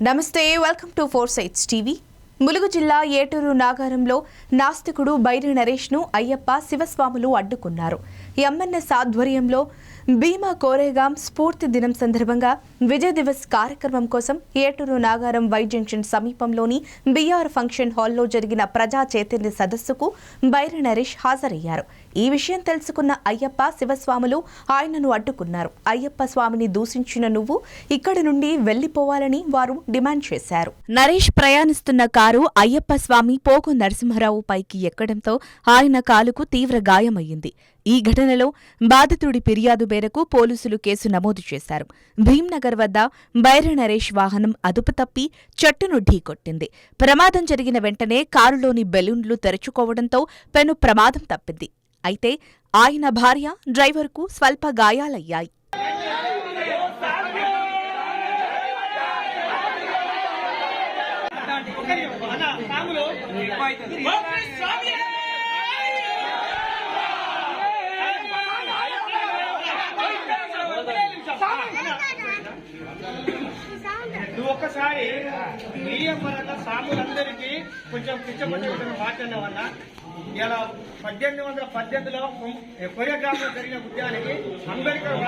నమస్తే, welcome to 4 Sides TV. Mulugu జిల్లా ఏటూరు నాగారంలో నాస్తికుడు బైరి నరేష్ను అయ్యప్ప శివస్వాములు అడ్డుకున్నారు. ఎంఎన్ఎస్ ఆధ్వర్యంలో భీమా కోరేగాం స్ఫూర్తి దినం సందర్భంగా విజయ్ దివస్ కార్యక్రమం కోసం ఏటూరు నాగారం వై జంక్షన్ సమీపంలోని బిఆర్ ఫంక్షన్ హాల్లో జరిగిన ప్రజా చైతన్య సదస్సుకు బైరి నరేష్ హాజరయ్యారు. ఈ విషయం తెలుసుకున్న అయ్యప్ప శివస్వాములు ఆయనను అడ్డుకున్నారు. అయ్యప్ప స్వామిని దూషించిన నువ్వు ఇక్కడి నుండి వెళ్లిపోవాలని వారు డిమాండ్ చేశారు. నరేష్ ప్రయాణిస్తున్న కారు అయ్యప్ప స్వామి పోగు నరసింహరావు పైకి ఎక్కడంతో ఆయన కాలుకు తీవ్ర గాయమయ్యింది. ఈ ఘటనలో బాధితుడి ఫిర్యాదు మేరకు పోలీసులు కేసు నమోదు చేశారు. భీంనగర్ వద్ద బైరి నరేష్ వాహనం అదుపు తప్పి చెట్టును ఢీకొట్టింది. ప్రమాదం జరిగిన వెంటనే కారులోని బెలూన్లు తెరుచుకోవడంతో పెను ప్రమాదం తప్పింది. అయితే ఆయన భార్య, డ్రైవర్కు స్వల్ప గాయాలయ్యాయి. ఒక్కసారి మీడియా పరంగా సాములందరికీ కొంచెం పిచ్చపచ్చబడిన మాట్లాడిన వల్ల ఇలా 1818లో కొరియోగ్రాఫ్లో జరిగిన ఉద్యానికి అంబేద్కర్